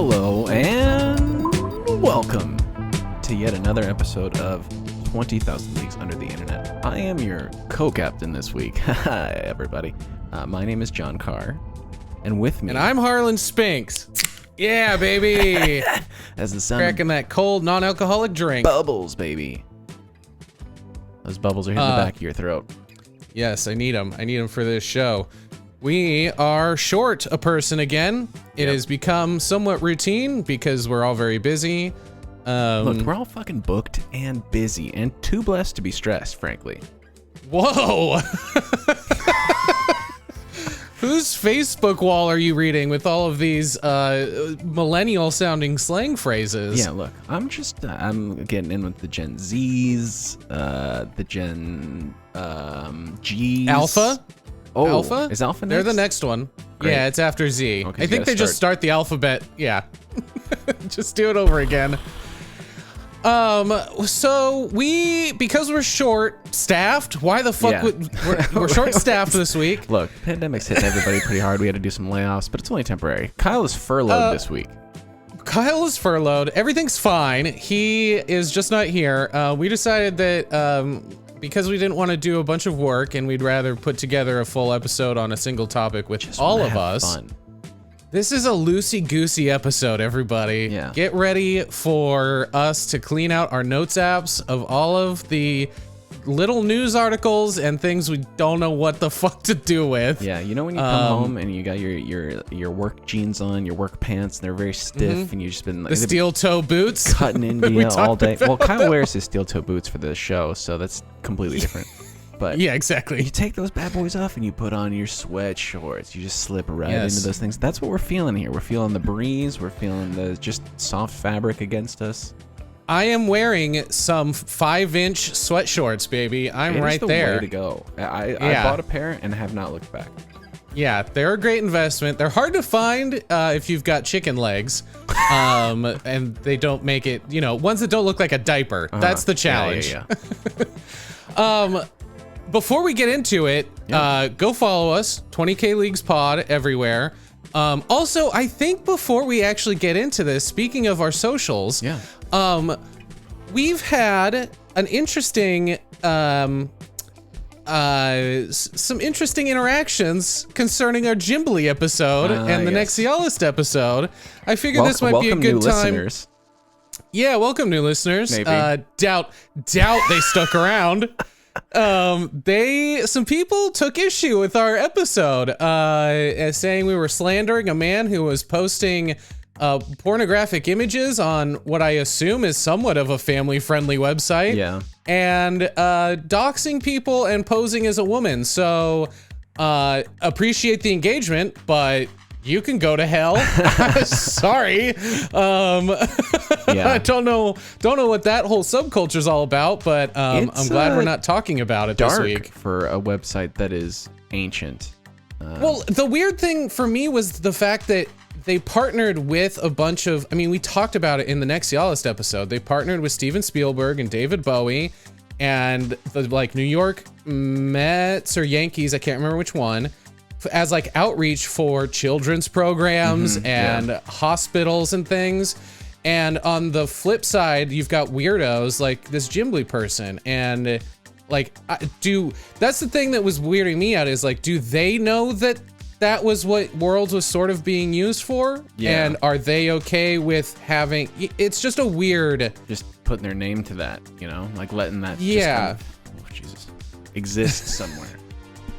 Hello and welcome to yet another episode of 20,000 Leagues Under the Internet. I am your co-captain this week. Hi, everybody. My name is John Carr, and with me... And I'm Harlan Spinks. Yeah, baby. As the sun... Cracking that cold, non-alcoholic drink. Bubbles, baby. Those bubbles are hitting the back of your throat. Yes, I need them. I need them for this show. We are short a person again. It has become somewhat routine because we're all very busy. Look, we're all fucking booked and busy and too blessed to be stressed, frankly. Whoa! Whose Facebook wall are you reading with all of these millennial-sounding slang phrases? Yeah, look, I'm getting in with the Gen Zs, the Gen Gs. Alpha? Oh, Alpha? Is Alpha next? They're the next one. Great. Yeah, it's after Z. Okay, I think they just start the alphabet. Yeah. Just do it over again. So because we're short-staffed, why the fuck we're short-staffed this week? Look, pandemic's hitting everybody pretty hard. We had to do some layoffs, but it's only temporary. Kyle is furloughed this week. Kyle is furloughed. Everything's fine. He is just not here. We decided that because we didn't want to do a bunch of work and we'd rather put together a full episode on a single topic with Just all wanna of have us. fun. This is a loosey-goosey episode, everybody. Yeah. Get ready for us to clean out our notes apps of all of the little news articles and things we don't know what the fuck to do with. Yeah, you know when you come home and you got your work jeans on, your work pants, and they're very stiff, and you've just been The steel toe boots. cutting into you all day. Well, Kyle wears his steel toe boots for the show, so that's completely different. But Yeah, exactly. you take those bad boys off and you put on your sweat shorts. You just slip right Yes. into those things. That's what we're feeling here. We're feeling the breeze. We're feeling the just soft fabric against us. I am wearing some 5-inch sweat shorts, baby. I'm It is right the there. way to go. I Yeah. bought a pair and have not looked back. Yeah, they're a great investment. They're hard to find if you've got chicken legs, and they don't make it, ones that don't look like a diaper. That's the challenge. Yeah. Before we get into it, go follow us, 20K Leagues Pod everywhere. Also, I think before we actually get into this, speaking of our socials, we've had an interesting, some interesting interactions concerning our Jimbly episode and the Nexialist episod. I figured this might be a good time. Listeners. Yeah, welcome new listeners. Maybe. Doubt they stuck around. Some people took issue with our episode, saying we were slandering a man who was posting pornographic images on what I assume is somewhat of a family-friendly website. Yeah. And doxing people and posing as a woman. So appreciate the engagement, but you can go to hell. Sorry. I don't know what that whole subculture's all about, but I'm glad we're not talking about it this week. For a website that is ancient. Well, the weird thing for me was the fact that they partnered with a bunch of, we talked about it in the Nexialist episode. They partnered with Steven Spielberg and David Bowie and the New York Mets or Yankees, I can't remember which one, as outreach for children's programs and hospitals and things. And on the flip side, you've got weirdos like this Jimbly person. And that's the thing that was weirding me out is do they know that was what Worlds was sort of being used for? Yeah. And are they okay with having, it's just a weird. Just putting their name to that, letting that just exist somewhere.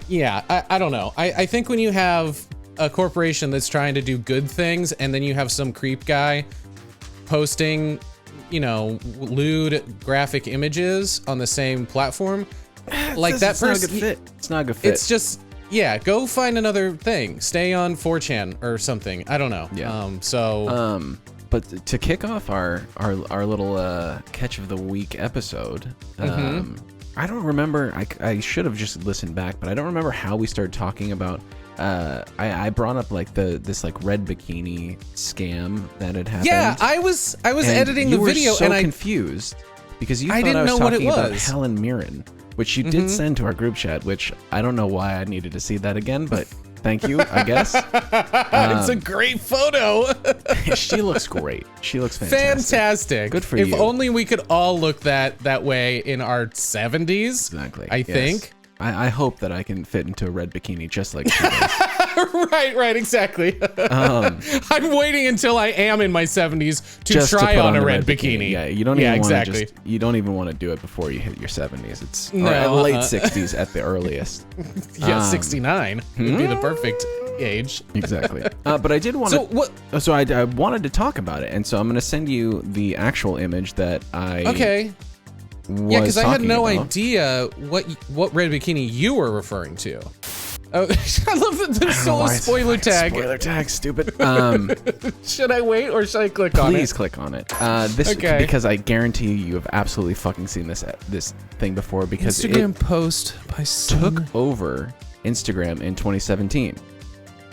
Yeah, I don't know. I think when you have a corporation that's trying to do good things and then you have some creep guy posting, lewd graphic images on the same platform, that person. It's not a good fit. It's not a good fit. It's just, go find another thing. Stay on 4chan or something. I don't know. Yeah. But to kick off our little catch of the week episode, I don't remember. I should have just listened back, but I don't remember how we started talking about. I brought up this Red Bikini scam that had happened. Yeah, I was editing the video and I confused because you thought didn't I was know what it talking about was. Helen Mirren, which you did send to our group chat. Which I don't know why I needed to see that again, but Thank you, I guess. It's a great photo. She looks great. She looks fantastic. Good for you. If only we could all look that way in our 70s. Exactly. I think. I hope that I can fit into a red bikini just like she does. Right, exactly. I'm waiting until I am in my 70s to try on a red bikini. Yeah, you don't even want to do it before you hit your 70s. It's late 60s at the earliest. Yeah, 69 would be the perfect age. Exactly. But I did want to. So I wanted to talk about it, and so I'm going to send you the actual image that I. Okay. Yeah, because I had no idea what red bikini you were referring to. Oh, I love that there's still a spoiler tag. Spoiler tag, stupid. Should I wait or should I click on it? Please click on it. Because I guarantee you have absolutely fucking seen this thing before because Instagram post by took over Instagram in 2017.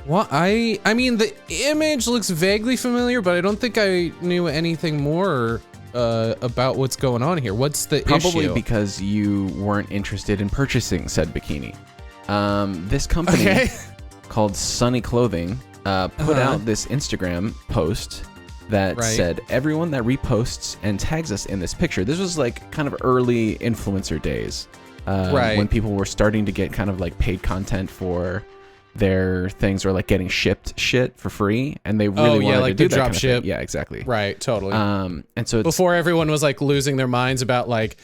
Well, I mean the image looks vaguely familiar, but I don't think I knew anything more about what's going on here. What's the issue? Probably because you weren't interested in purchasing said bikini. This company called Sunny Clothing put out this Instagram post that said, everyone that reposts and tags us in this picture. This was like kind of early influencer days when people were starting to get kind of like paid content for their things or like getting shipped shit for free, and they really wanted to do that drop kind of ship. thing. Yeah, exactly. Right, totally. And so before everyone was like losing their minds about like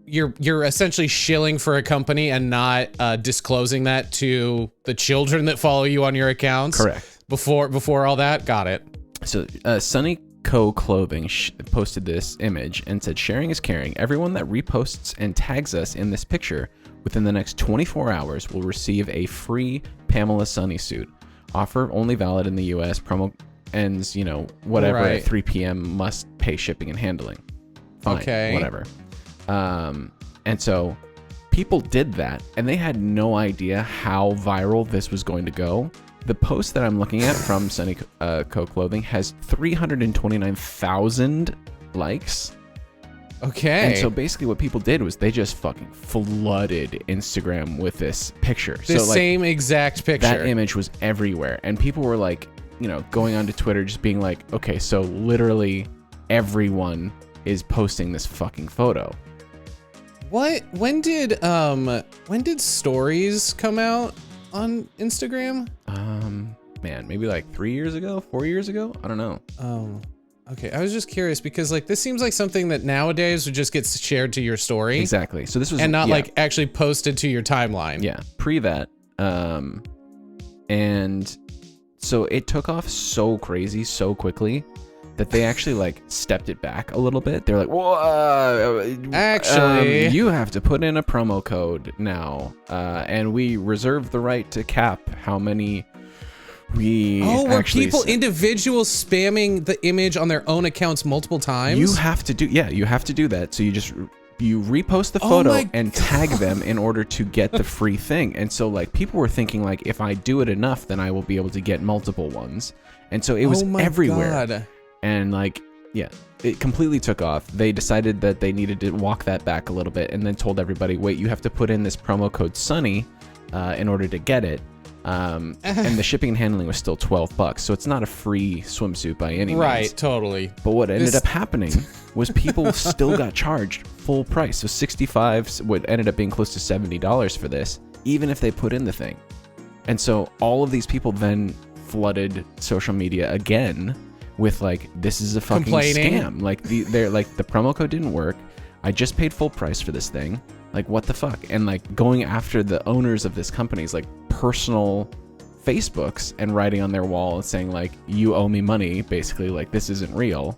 you're essentially shilling for a company and not disclosing that to the children that follow you on your accounts. Correct. Before all that, got it. So Sunny Co Clothing posted this image and said, "Sharing is caring. Everyone that reposts and tags us in this picture within the next 24 hours will receive a free Pamela Sunny suit. Offer only valid in the U.S. Promo ends, whatever at 3 p.m. Must pay shipping and handling." Fine, whatever. And so people did that, and they had no idea how viral this was going to go. The post that I'm looking at from Sunny Co Clothing has 329,000 likes. Okay. And so basically what people did was they just fucking flooded Instagram with this picture. The same exact picture. That image was everywhere. And people were like, going onto Twitter just being like, okay, so literally everyone is posting this fucking photo. What? When did stories come out on Instagram? Man, maybe like 3 years ago, 4 years ago? I don't know. Okay, I was just curious because like this seems like something that nowadays would just get shared to your story. Exactly. So this was not like actually posted to your timeline. Yeah, pre that. And so it took off so crazy so quickly that they actually like stepped it back a little bit. They're like, "Well, actually, you have to put in a promo code now, and we reserve the right to cap how many." Were people individuals spamming the image on their own accounts multiple times? You have to do that. So you repost the photo and tag them in order to get the free thing. And so like people were thinking like, if I do it enough, then I will be able to get multiple ones. And so it was everywhere. God. And like, yeah, it completely took off. They decided that they needed to walk that back a little bit and then told everybody, wait, you have to put in this promo code Sunny in order to get it. And the shipping and handling was still $12, so it's not a free swimsuit by any means. Right, totally. But what ended up happening was people still got charged full price. So $65, what ended up being close to $70 for this, even if they put in the thing. And so all of these people then flooded social media again with like, this is a fucking scam. Like they're like, the promo code didn't work. I just paid full price for this thing. Like, what the fuck? And like going after the owners of this company's like personal Facebooks and writing on their wall and saying like, you owe me money, basically, like this isn't real.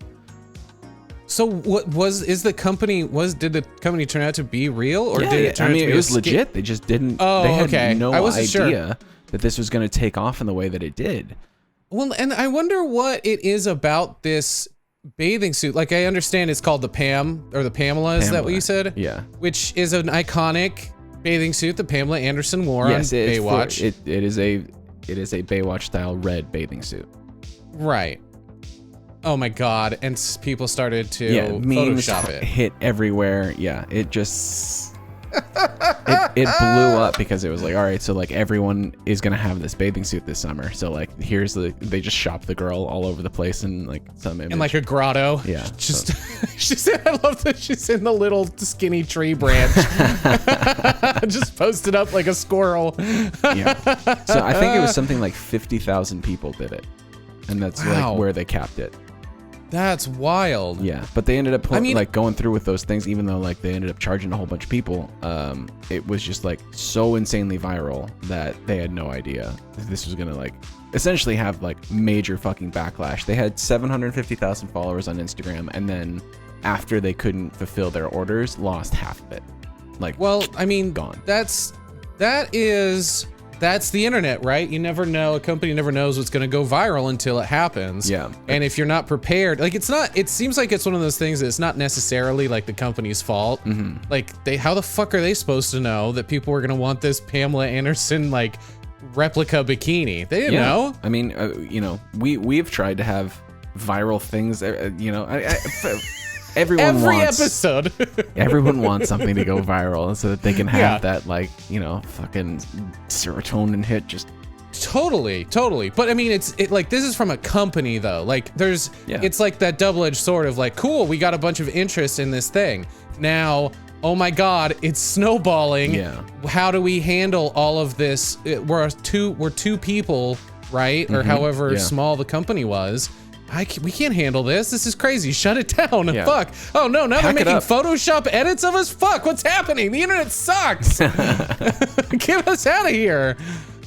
So what did the company turn out to be real, or did it turn out to be it was legit. They just didn't they had no idea that this was going to take off in the way that it did. Well, and I wonder what it is about this bathing suit. Like, I understand it's called the Pam or the Pamela. Is that what you said? Yeah. Which is an iconic bathing suit that Pamela Anderson wore on Baywatch. It is a Baywatch style red bathing suit. Right. Oh my god! And people started to memes Photoshop it. Hit everywhere. Yeah, it just it blew up because it was like, all right, so like everyone is gonna have this bathing suit this summer. So like they just shop the girl all over the place in like some image. In like a grotto. Yeah. Just I love that she's in the little skinny tree branch. Just posted up like a squirrel. Yeah. So I think it was something like 50,000 people did it. And that's like where they capped it. That's wild. Yeah, but they ended up like going through with those things, even though like they ended up charging a whole bunch of people. It was just like so insanely viral that they had no idea this was gonna like essentially have like major fucking backlash. They had 750,000 followers on Instagram, and then after they couldn't fulfill their orders, lost half of it. Like, well, I mean, gone. That's the internet, right? You never know. A company never knows what's going to go viral until it happens. Yeah. And if you're not prepared, like it seems like it's one of those things that it's not necessarily like the company's fault. Mm-hmm. Like how the fuck are they supposed to know that people were going to want this Pamela Anderson like replica bikini? They didn't know. I mean, we've tried to have viral things, everyone episode. Everyone wants something to go viral so that they can have that like, fucking serotonin hit just Totally. But I mean, it's like, this is from a company though. Like it's like that double-edged sword of like, cool, we got a bunch of interest in this thing. Now, oh my God, it's snowballing. Yeah. How do we handle all of this? We're two people, right? Or however small the company was. We can't handle this. This is crazy. Shut it down. Yeah. Fuck. Oh no, now they're making Photoshop edits of us? Fuck, what's happening? The internet sucks. Get us out of here.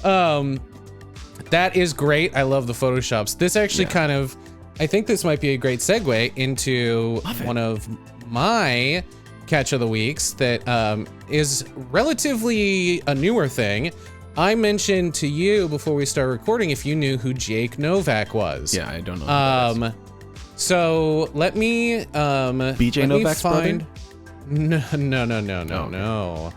That is great. I love the Photoshops. This actually I think this might be a great segue into one of my catch of the weeks that is relatively a newer thing. I mentioned to you before we start recording if you knew who Jake Novak was. Yeah, I don't know. So let me BJ Novak's brother? No.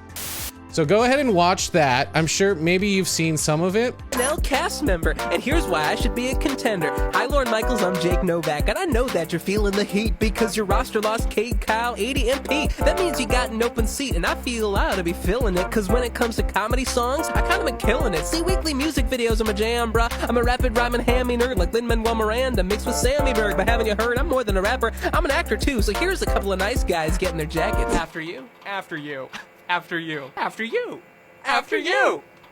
So go ahead and watch that. I'm sure maybe you've seen some of it. SNL cast member, and here's why I should be a contender. Hi, Lorne Michaels, I'm Jake Novak, and I know that you're feeling the heat because your roster lost Kate, Kyle, 80, and Pete. That means you got an open seat, and I feel I ought to be feeling it, because when it comes to comedy songs, I kind of been killing it. See, weekly music videos are my jam, bruh. I'm a rapid rhyming hammy nerd like Lin-Manuel Miranda mixed with Sammy Berg. But haven't you heard, I'm more than a rapper, I'm an actor too, so here's a couple of nice guys getting their jackets. After you.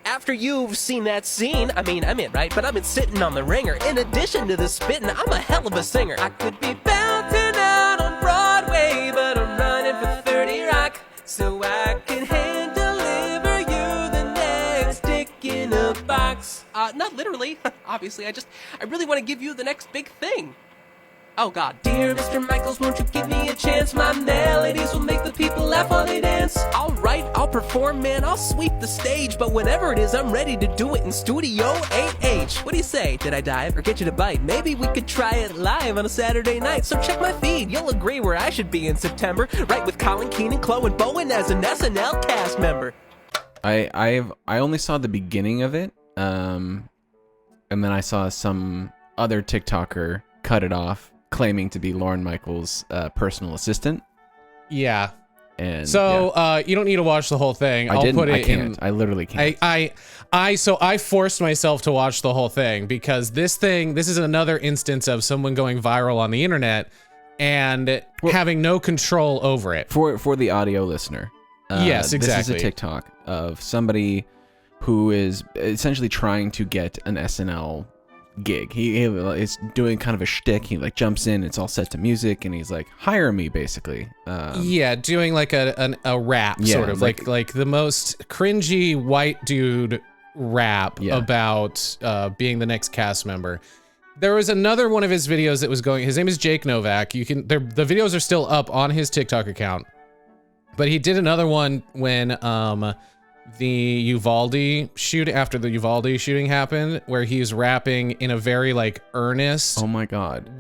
After you've seen that scene, I mean, I'm in, right? But I've been sitting on the ringer. In addition to the spitting, I'm a hell of a singer. I could be bouncing out on Broadway, but I'm running for 30 Rock, so I can hand deliver you the next dick in a box. Not literally, obviously, I really want to give you the next big thing. Oh God. Dear Mr. Michaels, won't you give me a chance? My melodies will make the people laugh while they dance. All right, I'll perform, man, I'll sweep the stage. But whatever it is, I'm ready to do it in Studio 8H. What do you say? Did I dive or get you to bite? Maybe we could try it live on a Saturday night. So check my feed, you'll agree where I should be in September. Right with Colin, Keenan, Chloe, and Bowen as an SNL cast member. I only saw the beginning of it, and then I saw some other TikToker cut it off, claiming to be Lorne Michaels' personal assistant. Yeah. And so you don't need to watch the whole thing. I literally can't. So I forced myself to watch the whole thing because this is another instance of someone going viral on the internet and having no control over it. For the audio listener. Yes, exactly. This is a TikTok of somebody who is essentially trying to get an SNL gig. He is doing kind of a shtick. He like jumps in, it's all set to music, and he's like, hire me, basically. Doing like a rap, sort of like the most cringy white dude rap about being the next cast member. There was another one of his videos that was going, his name is Jake Novak. The videos are still up on his TikTok account, but he did another one when after the Uvalde shooting happened, where he's rapping in a very like earnest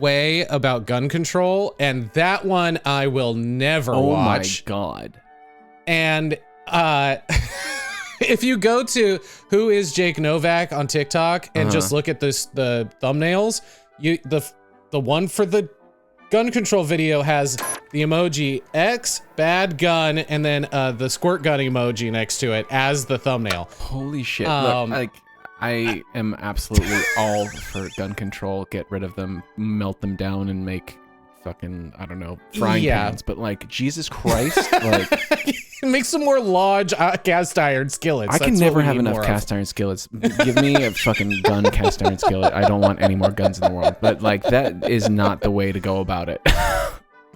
way about gun control, and that one I will never watch. Oh my God. And if you go to who is Jake Novak on TikTok and just look at the thumbnails, the one for the gun control video has the emoji X, bad gun, and then the squirt gun emoji next to it as the thumbnail. Holy shit. Look, like, I am absolutely all for gun control. Get rid of them, melt them down, and make fucking, I don't know, frying pans. But like, Jesus Christ, like... Make some more large cast iron skillets. I can never have enough cast iron skillets. Give me a fucking gun cast iron skillet. I don't want any more guns in the world. But like, that is not the way to go about it.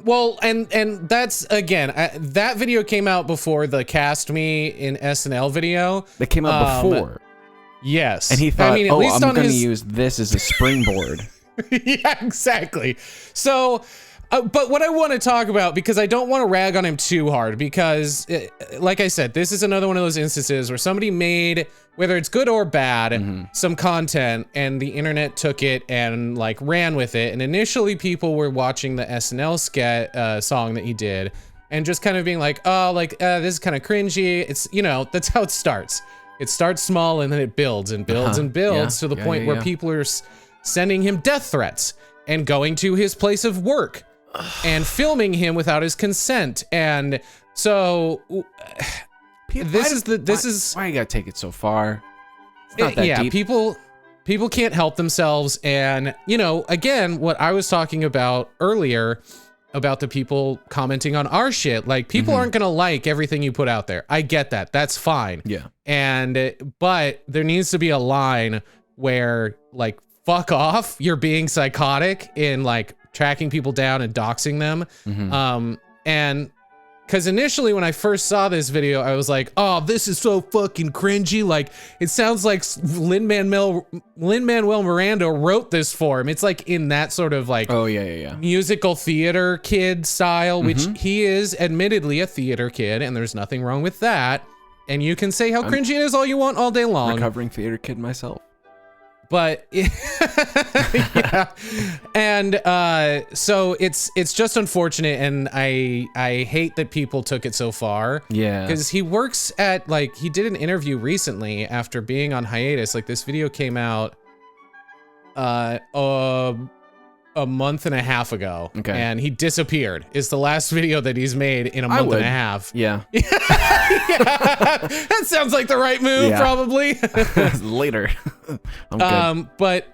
Well, and that's, again, that video came out before the Cast Me in SNL video. That came out before. Yes. And he thought, I'm going to use this as a springboard. Yeah, exactly. So... but what I want to talk about, because I don't want to rag on him too hard, because like I said, this is another one of those instances where somebody made, whether it's good or bad, some content, and the internet took it and like ran with it. And initially people were watching the SNL song that he did and just kind of being like, oh, like, this is kind of cringy. It's, you know, that's how it starts. It starts small and then it builds and builds and builds to the point where people are sending him death threats and going to his place of work and filming him without his consent. And so this is why you gotta take it so far? It's not that deep. People can't help themselves. And, you know, again, what I was talking about earlier about the people commenting on our shit, like, people aren't gonna like everything you put out there. I get that. That's fine. Yeah. But there needs to be a line where, like, fuck off, you're being psychotic in like tracking people down and doxing them. And because initially when I first saw this video, I was like, oh, this is so fucking cringy. Like, it sounds like Lin-Manuel Miranda wrote this for him. It's like in that sort of like musical theater kid style, which he is admittedly a theater kid, and there's nothing wrong with that. And you can say how cringy it is all you want all day long. Recovering theater kid myself. But yeah, and so it's just unfortunate, and I hate that people took it so far. Yeah, because he works at, like, he did an interview recently after being on hiatus. Like, this video came out a month and a half ago, and he disappeared. It's the last video that he's made in a month and a half. Yeah. That sounds like the right move, probably. Later. I'm good. But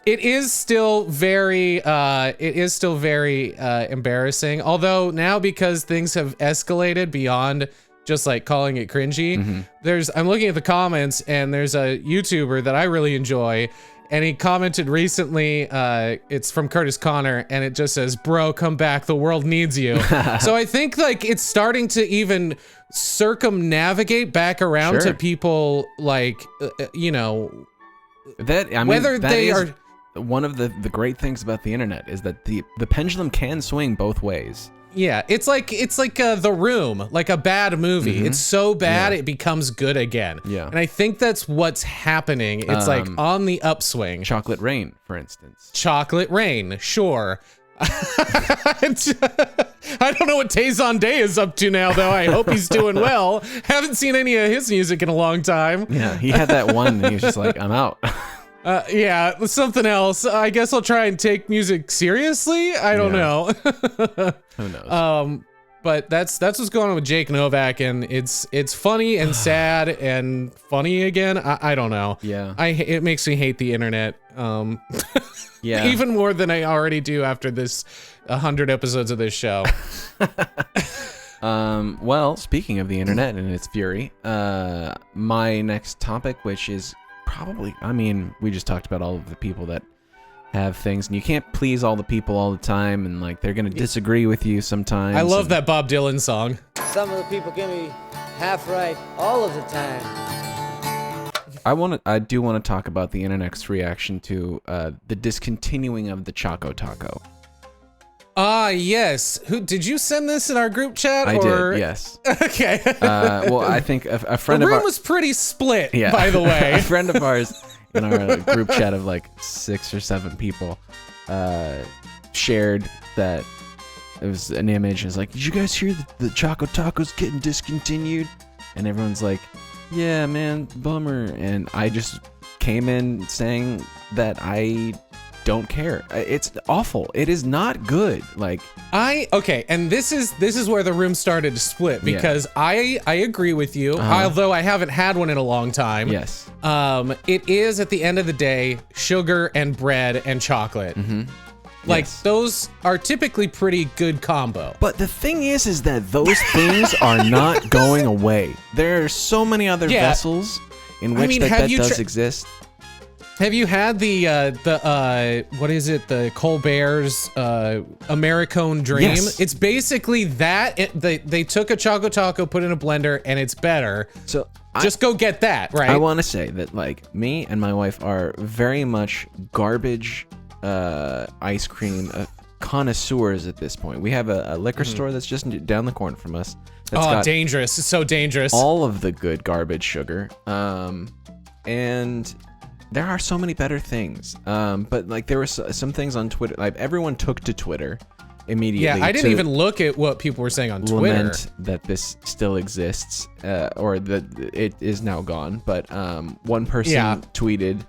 it is still very embarrassing. Although now, because things have escalated beyond just like calling it cringy, I'm looking at the comments, and there's a YouTuber that I really enjoy, and he commented recently, it's from Curtis Connor, and it just says, bro, come back, the world needs you. So I think like it's starting to even circumnavigate back around to people, like, you know, one of the great things about the internet is that the pendulum can swing both ways. Yeah, it's like The Room, like a bad movie. It's so bad it becomes good again. Yeah, and I think that's what's happening. It's like on the upswing. Chocolate Rain, for instance. Chocolate Rain, sure. I don't know what Tayson Day is up to now, though. I hope he's doing well. Haven't seen any of his music in a long time. Yeah, he had that one, and he was just like, I'm out. Yeah, something else. I guess I'll try and take music seriously. I don't know. Who knows? But that's what's going on with Jake Novak, and it's funny and sad and funny again. I don't know. Yeah. It makes me hate the internet. Yeah. Even more than I already do after this 100 episodes of this show. Well, speaking of the internet and its fury, my next topic, which is probably, I mean, we just talked about all of the people that have things, and you can't please all the people all the time, and like they're gonna disagree with you sometimes. I love that Bob Dylan song. Some of the people can be half right all of the time. I do want to talk about the internet's reaction to the discontinuing of the Choco Taco. Yes. Who did you send this in our group chat? I did, yes. Okay. Well, I think a friend of ours... The room was pretty split, by the way. A friend of ours in our group chat of like 6 or 7 people shared that it was an image. It was like, did you guys hear that the Choco Taco's getting discontinued? And everyone's like, yeah, man, bummer. And I just came in saying that I don't care. It's awful. It is not good. Like okay, and this is where the room started to split because I agree with you, although I haven't had one in a long time. Yes. It is at the end of the day sugar and bread and chocolate. Like those are typically pretty good combo. But the thing is that those things are not going away. There are so many other vessels in which that does exist. Have you had the what is it? The Colbert's Americone Dream? Yes. It's basically that. They took a Choco Taco, put it in a blender, and it's better. So just go get that, right? I want to say that like me and my wife are very much garbage ice cream connoisseurs at this point. We have a liquor store that's just down the corner from us. That's got dangerous! It's so dangerous. All of the good garbage sugar, and there are so many better things. But like there were some things on Twitter. Like everyone took to Twitter immediately. Yeah, I didn't even look at what people were saying on Twitter. Lament that this still exists, or that it is now gone. But one person tweeted,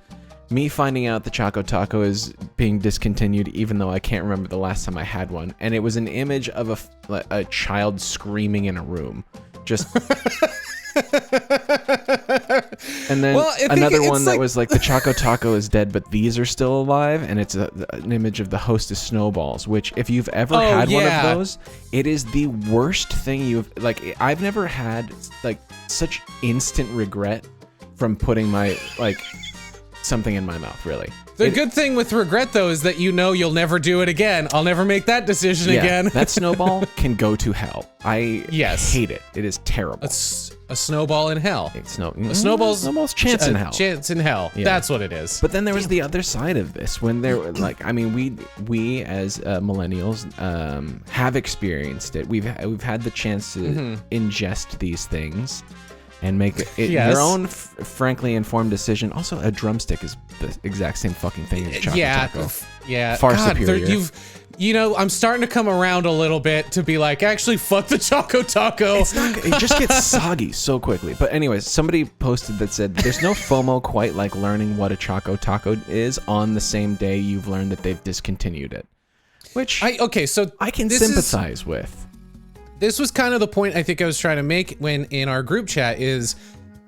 "Me finding out the Choco Taco is being discontinued, even though I can't remember the last time I had one." And it was an image of a child screaming in a room, just. And then another one that was like the Choco Taco is dead, but these are still alive, and it's an image of the Hostess snowballs. Which, if you've ever had one of those, it is the worst thing you've like. I've never had like such instant regret from putting my something in my mouth, really. The good thing with regret, though, is that you'll never do it again. I'll never make that decision again. That snowball can go to hell. I hate it. It is terrible. A snowball in hell. A snowball's chance in hell. Chance in hell. Yeah. That's what it is. But then there was the other side of this when there, like, I mean, we as millennials have experienced it. We've had the chance to ingest these things and make it your own frankly informed decision. Also, a drumstick is the exact same fucking thing as Choco Taco. Yeah. Far superior. I'm starting to come around a little bit to be like, actually, fuck the Choco Taco. It just gets soggy so quickly. But anyways, somebody posted that said, there's no FOMO quite like learning what a Choco Taco is on the same day you've learned that they've discontinued it. Which I can sympathize with. This was kind of the point I think I was trying to make when in our group chat is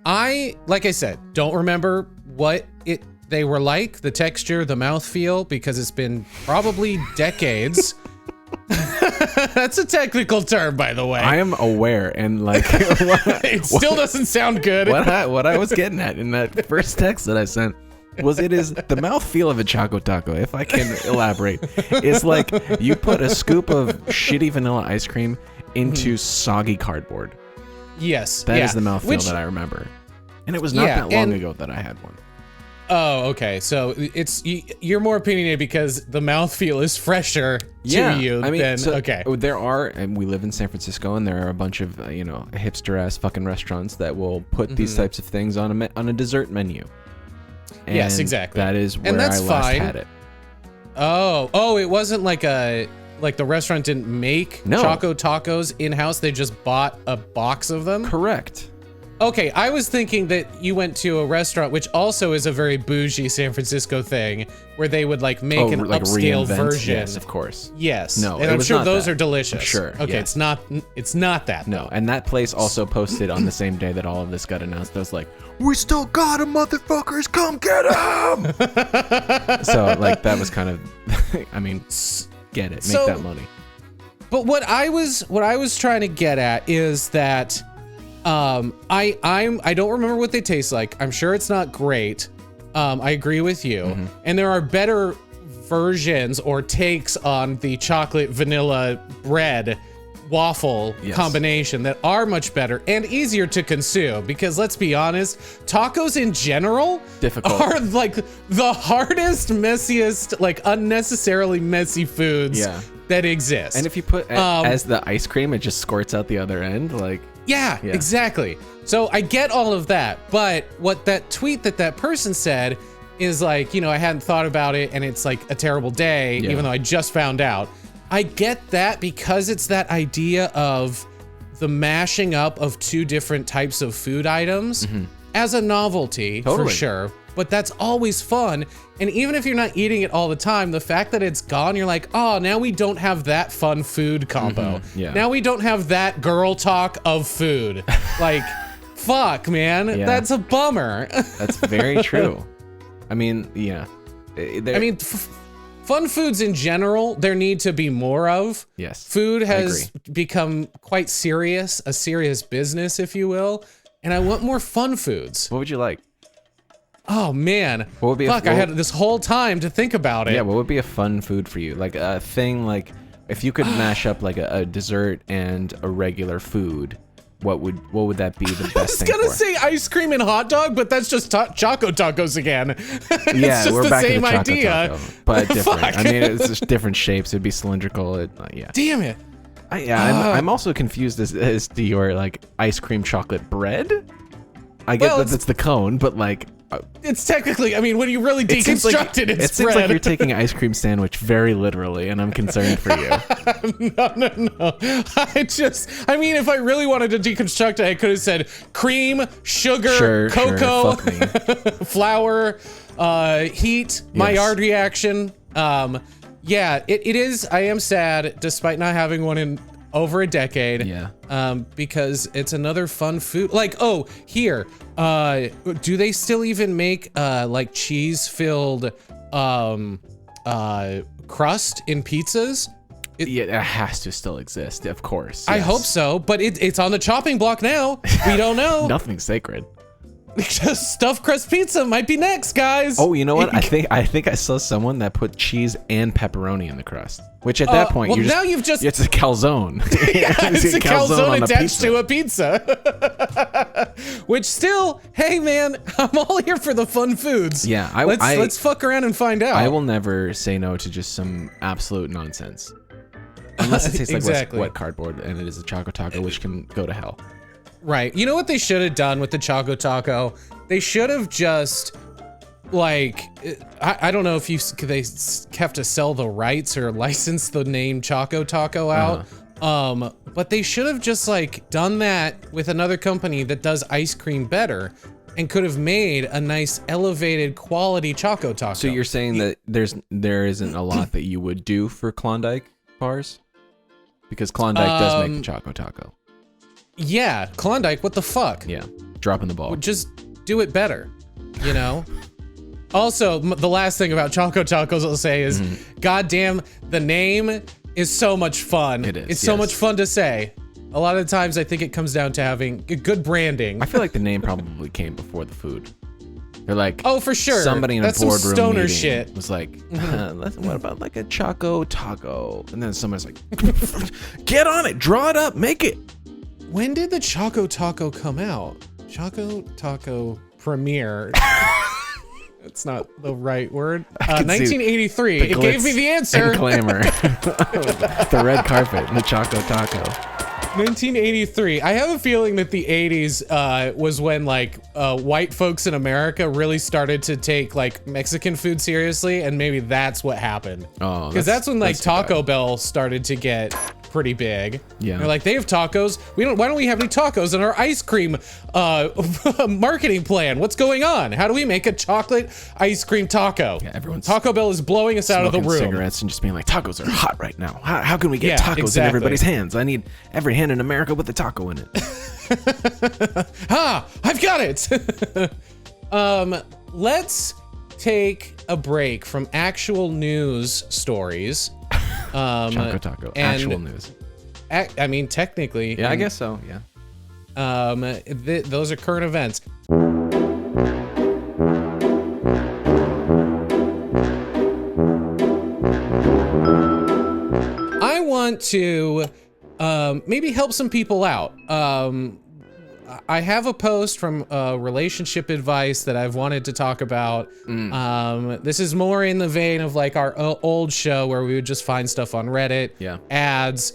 like I said, don't remember what they were like, the texture, the mouthfeel, because it's been probably decades. That's a technical term, by the way. I am aware, and like it still doesn't sound good. What I was getting at in that first text that I sent was it is the mouthfeel of a Choco Taco, if I can elaborate. It's like you put a scoop of shitty vanilla ice cream into soggy cardboard. Yes. That is the mouthfeel that I remember. And it was not that long ago that I had one. Oh, okay. So you're more opinionated because the mouthfeel is fresher to you than okay. There are, and we live in San Francisco, and there are a bunch of hipster ass fucking restaurants that will put these types of things on a dessert menu. And yes, exactly. That is where I last had it. Oh, it wasn't like the restaurant didn't make Choco Tacos in-house. They just bought a box of them? Correct. Okay, I was thinking that you went to a restaurant, which also is a very bougie San Francisco thing, where they would make an upscale version. Yes, of course. Yes. No, and I'm sure those are delicious. Sure. Okay, yes. it's not that. No, and that place also posted on the same day that all of this got announced. I was like, we still got him, motherfuckers, come get him! So that was kind of, I mean, get it, make that money. But what I was trying to get at is that I don't remember what they taste like. I'm sure it's not great. I agree with you. And there are better versions or takes on the chocolate vanilla bread waffle combination that are much better and easier to consume, because let's be honest, tacos in general are the hardest, messiest, unnecessarily messy foods that exist. And if you put as the ice cream, it just squirts out the other end, Yeah, exactly. So I get all of that, but what that tweet that person said is I hadn't thought about it, and it's a terrible day, even though I just found out. I get that because it's that idea of the mashing up of two different types of food items as a novelty for sure. But that's always fun. And even if you're not eating it all the time, the fact that it's gone, you're like, oh, now we don't have that fun food combo. Yeah. Now we don't have that girl talk of food. Like, fuck, man. Yeah. That's a bummer. That's very true. I mean, yeah. I mean, fun foods in general, there need to be more of. Yes. Food I has agree. become quite serious, a serious business, if you will. And I want more fun foods. What would you like? Oh man, What would be fuck! I had this whole time to think about it. Yeah, what would be a fun food for you? Like a thing like if you could mash up like a dessert and a regular food, what would that be the best I was thing gonna for? say ice cream and hot dog, but that's just Choco tacos again. It's Yeah, just we're the back same to the Choco idea, taco, but different. Fuck. I mean, it's just different shapes. It'd be cylindrical. Yeah. Damn it! I'm also confused as to your like ice cream chocolate bread. I get Well, that it's the cone, but like It's technically, I mean, when you really it seems like deconstruct it seems bread. like you're taking an ice cream sandwich very literally, and I'm concerned for you. No. I mean, if I really wanted to deconstruct it, I could have said cream, sugar, Sure, cocoa, fuck me. flour, heat, Maillard reaction. Yeah, it is. I am sad, despite not having one in over a decade. Yeah. Because it's another fun food. Like, oh, here. Do they still even make like cheese-filled crust in pizzas? Yeah, it has to still exist, of course. I yes. hope so, but it's on the chopping block now. We don't know. Nothing's sacred. Stuffed crust pizza might be next, guys. Oh, you know what? I think I saw someone that put cheese and pepperoni in the crust. Which at that point, well, you're just, now you've just it's a calzone. yeah, it's a calzone on attached to a pizza. Which still, hey man, I'm all here for the fun foods. Yeah, let's fuck around and find out. I will never say no to just some absolute nonsense. Unless it tastes Exactly. like wet cardboard and it is a Choco Taco, which can go to hell. Right. You know what they should have done with the Choco Taco? They should have just, like, I don't know if they have to sell the rights or license the name Choco Taco out. But they should have just like done that with another company that does ice cream better and could have made a nice elevated quality Choco Taco. So you're saying that there isn't a lot that you would do for Klondike bars? Because Klondike does make the Choco Taco. Yeah, Klondike, what the fuck? Yeah, dropping the ball. Just do it better, you know? Also, the last thing about Choco Tacos I'll say is, goddamn, the name is so much fun. It is, It's so yes. much fun to say. A lot of the times I think it comes down to having good branding. I feel like the name probably came before the food. They're like, Oh, for sure. Somebody in That's a some boardroom stoner meeting shit. was like, what about like a Choco Taco? And then someone's like, get on it, draw it up, make it. When did the Choco Taco come out? Choco Taco premiere. That's not the right word. can see 1983. The It gave glitz me the answer. and glamour. The red carpet and the Choco Taco. 1983. I have a feeling that the 80s was when like white folks in America really started to take like Mexican food seriously, and maybe that's what happened. Oh, because that's when like too bad. Taco Bell started to get pretty big. Yeah. They're like, they have tacos. Why don't we have any tacos in our ice cream marketing plan? What's going on? How do we make a chocolate ice cream taco? Yeah, everyone's Taco Bell is blowing us out of the smoking room. cigarettes and just being like, tacos are hot right now. How can we get Yeah, tacos in exactly. everybody's hands? I need every hand in America with a taco in it. I've got it. Let's take a break from actual news stories. Choco Taco, and actual news. I mean, technically. Yeah, I guess so. Yeah. Those are current events. I want to maybe help some people out. I have a post from relationship advice that I've wanted to talk about. This is more in the vein of like our old show where we would just find stuff on Reddit, Yeah. ads,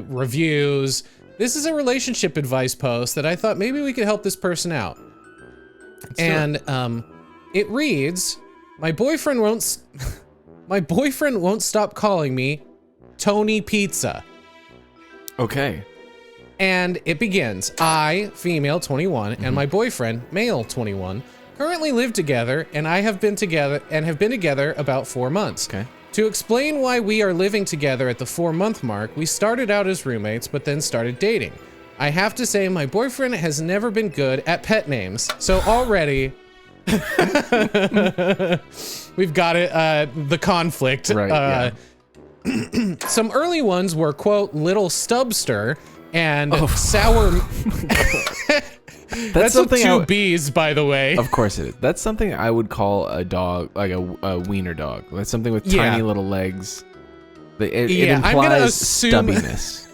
reviews. This is a relationship advice post that I thought maybe we could help this person out. And it reads, my boyfriend won't stop calling me Tony Pizza. Okay. And it begins. I, female 21, and my boyfriend, male 21, currently live together, and have been together about 4 months. Okay. To explain why we are living together at the 4-month mark, we started out as roommates, but then started dating. I have to say my boyfriend has never been good at pet names. So already we've got it, the conflict. Right, Some early ones were, quote, little stubster and sour. That's with two B's, by the way. Of course it is. That's something I would call a dog, like a wiener dog. That's something with tiny little legs. It implies stubbiness.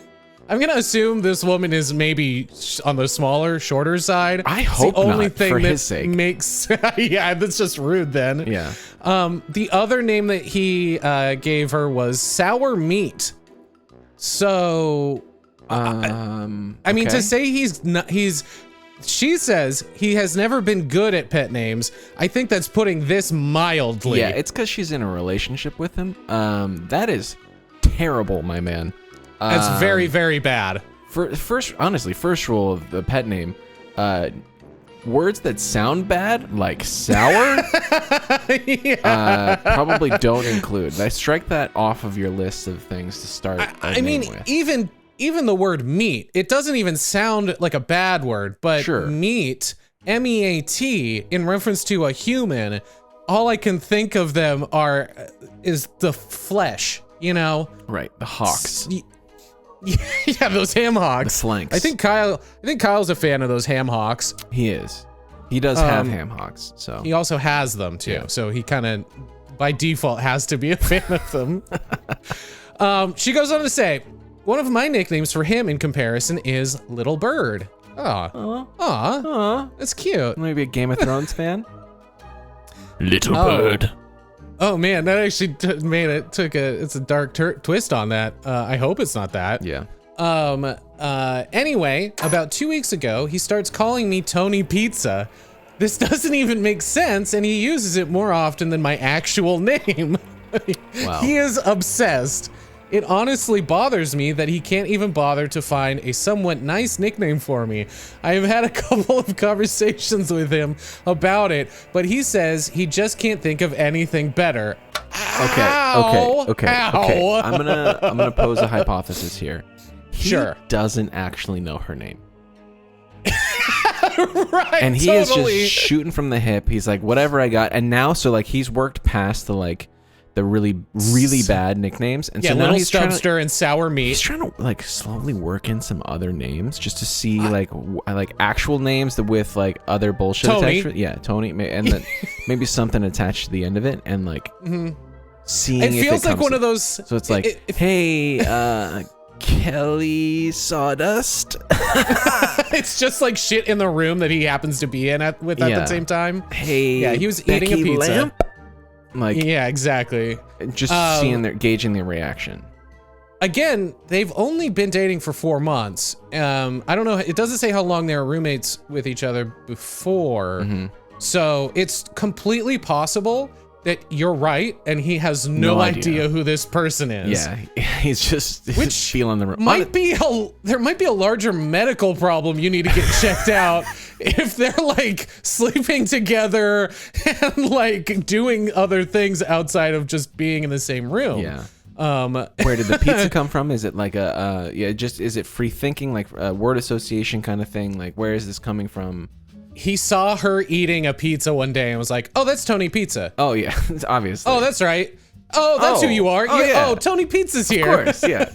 I'm gonna assume this woman is maybe on the smaller, shorter side. I hope the only not, thing for that his sake. Makes yeah, that's just rude then. Yeah. The other name that he gave her was Sour Meat. So, I mean, to say she says he has never been good at pet names. I think that's putting this mildly. Yeah, it's because she's in a relationship with him. That is terrible, my man. That's very, very bad. First rule of the pet name, words that sound bad, like sour, probably don't include. I strike that off of your list of things to start. I mean, with. even the word meat, it doesn't even sound like a bad word, but sure. Meat, M-E-A-T, in reference to a human, all I can think of them is the flesh, you know? Right, the hocks. Yeah, those ham hocks. The flanks. I think Kyle's a fan of those ham hocks. He is. He does have ham hocks, so. He also has them too, so he kind of, by default, has to be a fan of them. She goes on to say, one of my nicknames for him in comparison is Little Bird. Aw, that's cute. Maybe a Game of Thrones fan? Little Bird. Oh man, that actually it's a dark twist on that. I hope it's not that. Yeah. Anyway, about 2 weeks ago, he starts calling me Tony Pizza. This doesn't even make sense, and he uses it more often than my actual name. Wow. He is obsessed. It honestly bothers me that he can't even bother to find a somewhat nice nickname for me. I have had a couple of conversations with him about it, but he says he just can't think of anything better. Okay. Ow. I'm gonna pose a hypothesis here. He Sure. doesn't actually know her name. Right, and he is just shooting from the hip. He's like, whatever I got. And now, so like, he's worked past the really, really bad nicknames. And yeah, so now Little he's Stubster and Sour Meat. He's trying to like slowly work in some other names just to see like actual names that with like other bullshit Tony. attached. Yeah, Tony. And then maybe something attached to the end of it. And like seeing It if feels like comes one of those. So it's like, hey, Kelly Sawdust. It's just like shit in the room that he happens to be in at the same time. Hey, yeah, he was Becky eating a pizza. Lamp. Like, yeah, exactly. Just gauging their reaction. Again, they've only been dating for 4 months. I don't know. It doesn't say how long they were roommates with each other before. So it's completely possible that you're right, and he has no idea who this person is. Yeah, he's just feeling the. There might be a larger medical problem you need to get checked out if they're like sleeping together and like doing other things outside of just being in the same room. Yeah. Where did the pizza come from? Is it like is it free thinking, like a word association kind of thing? Like, where is this coming from? He saw her eating a pizza one day and was like, "Oh, that's Tony Pizza." Oh yeah, obviously. Oh, that's right. Oh, that's who you are. Yeah. Oh, Tony Pizza's here. Of course, yeah.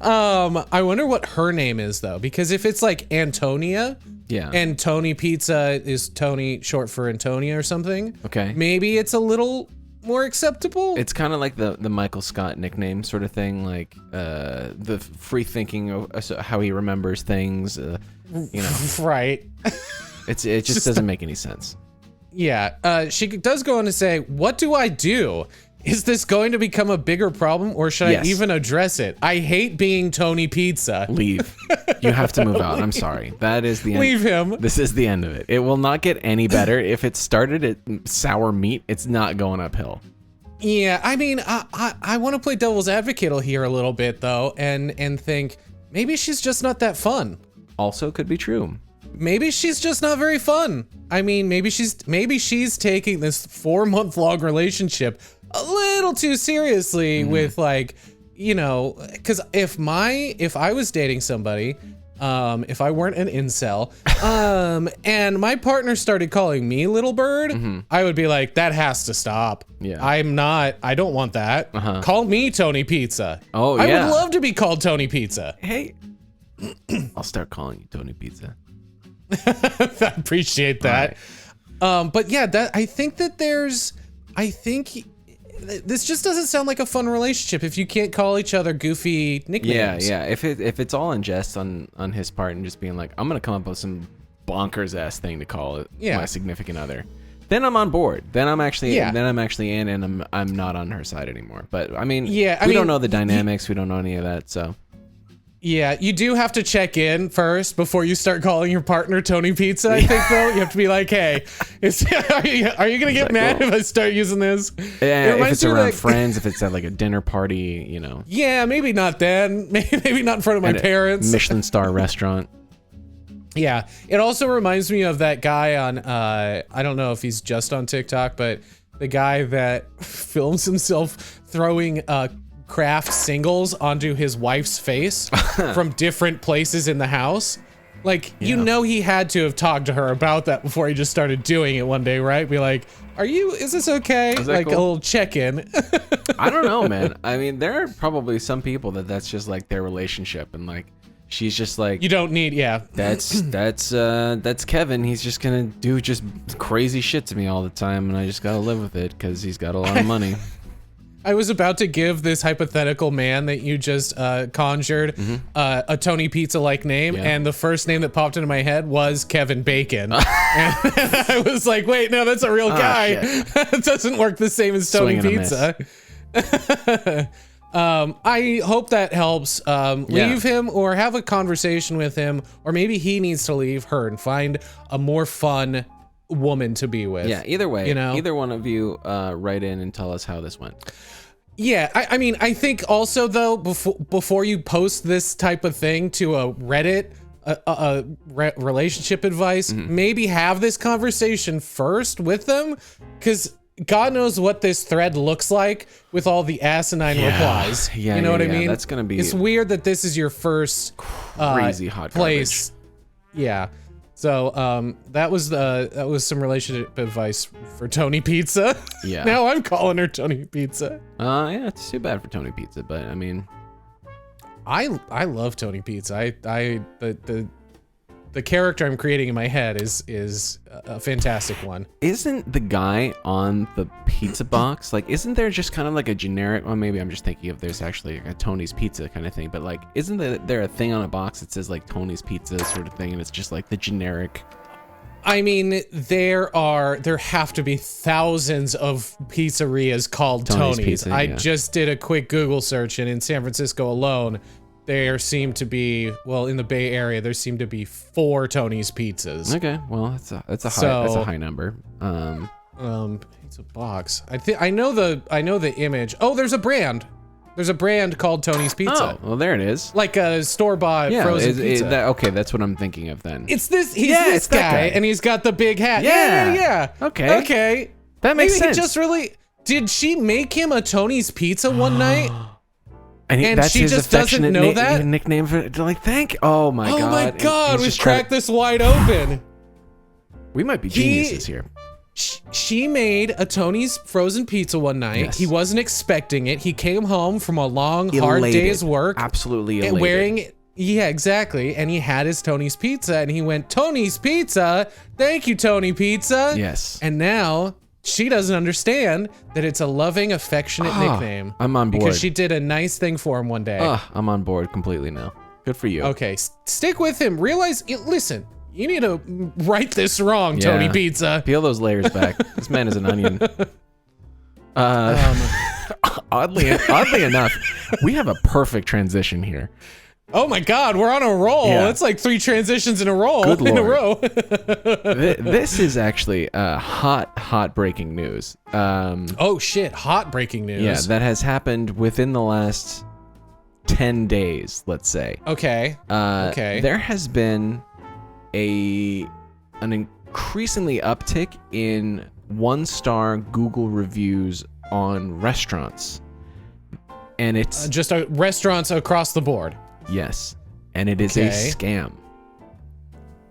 I wonder what her name is though, because if it's like Antonia, yeah, and Tony Pizza is Tony short for Antonia or something. Okay. Maybe it's a little more acceptable. It's kind of like the Michael Scott nickname sort of thing, like the free thinking of how he remembers things. You know, right. It just doesn't make any sense. Yeah, she does go on to say, "What do I do? Is this going to become a bigger problem, or should I even address it? I hate being Tony Pizza." Leave. You have to move out. I'm sorry. That is the end. Leave him. This is the end of it. It will not get any better. If it started at Sour Meat, it's not going uphill. Yeah, I mean, I want to play devil's advocate here a little bit though, and think, maybe she's just not that fun. Also could be true. Maybe she's just not very fun. I mean, maybe she's taking this 4-month-long relationship a little too seriously with like, you know, because if I was dating somebody, if I weren't an incel, and my partner started calling me little bird, I would be like, that has to stop. Yeah. I don't want that. Call me Tony Pizza. Oh, I yeah. would love to be called Tony Pizza. Hey, I'll start calling you Tony Pizza. I appreciate that. Right. But yeah, I think this just doesn't sound like a fun relationship if you can't call each other goofy nicknames. Yeah. If it's all in jest on his part and just being like, I'm gonna come up with some bonkers ass thing to call it my significant other, then I'm on board. Then I'm actually in, and I'm not on her side anymore. But I mean, we don't know the dynamics. We don't know any of that. So. Yeah, you do have to check in first before you start calling your partner Tony Pizza, I think, though. You have to be like, hey, are you going to get mad if I start using this? Yeah, if it's around friends, if it's at like a dinner party, you know. Yeah, maybe not then. Maybe not in front of my parents. Michelin star restaurant. Yeah, it also reminds me of that guy on, I don't know if he's just on TikTok, but the guy that films himself throwing craft singles onto his wife's face from different places in the house. Like, you know, he had to have talked to her about that before he just started doing it one day, right? Be like, is this okay? Like, cool? A little check-in. I don't know, man. I mean, there are probably some people that's just like their relationship, and like, she's just like, you don't need, that's Kevin. He's just gonna do just crazy shit to me all the time, and I just gotta live with it because he's got a lot of money. I was about to give this hypothetical man that you just conjured a Tony Pizza-like name, and the first name that popped into my head was Kevin Bacon. And I was like, wait, no, that's a real guy. It doesn't work the same as Tony Pizza. I hope that helps. Leave him or have a conversation with him, or maybe he needs to leave her and find a more fun woman to be with. Yeah, either way, you know? Either one of you write in and tell us how this went. Yeah, I mean, I think also, though, before you post this type of thing to a Reddit, relationship advice, maybe have this conversation first with them, because God knows what this thread looks like with all the asinine replies. Yeah, you know what I mean? That's gonna be. It's weird that this is your first crazy hot place. Garbage. Yeah. So that was some relationship advice for Tony Pizza. Yeah. Now I'm calling her Tony Pizza. Yeah, it's too bad for Tony Pizza, but I mean, I love Tony Pizza. The character I'm creating in my head is a fantastic one. Isn't the guy on the pizza box, like, isn't there just kind of like a generic, well, maybe I'm just thinking of there's actually a Tony's Pizza kind of thing, but like, isn't there a thing on a box that says like Tony's Pizza sort of thing, and it's just like the generic? I mean, there have to be thousands of pizzerias called Tony's. Pizza, I just did a quick Google search, and in San Francisco alone, there seem to be, well, in the Bay Area, there seem to be 4 Tony's Pizzas. Okay, well, that's a high number. Pizza box. I know the image. Oh, there's a brand. There's a brand called Tony's Pizza. Oh, well, there it is. Like a store-bought frozen pizza. Okay, that's what I'm thinking of then. It's this. He's this guy, and he's got the big hat. Yeah. Okay. That makes Maybe sense. He just really. Did she make him a Tony's Pizza one night? And that's she just doesn't know that nickname for like oh my god. Oh my god, we've cracked this wide open. We might be geniuses here. She made a Tony's frozen pizza one night. Yes. He wasn't expecting it. He came home from a long, hard day's work. Absolutely elated. And wearing, yeah, exactly. And he had his Tony's Pizza, and he went, Tony's Pizza? Thank you, Tony Pizza. Yes. And now she doesn't understand that it's a loving, affectionate nickname. I'm on board. Because she did a nice thing for him one day. I'm on board completely now. Good for you. Okay, stick with him. Listen, you need to right this wrong, Tony Pizza. Peel those layers back. This man is an onion. Oddly enough, we have a perfect transition here. Oh my God, we're on a roll. Yeah. That's like 3 transitions in a row. Good Lord. In a row. This is actually hot breaking news. Oh shit, hot breaking news. Yeah, that has happened within the last 10 days, let's say. Okay. Okay. There has been an increasingly uptick in 1-star Google reviews on restaurants. And it's just restaurants across the board. Yes. And it is a scam.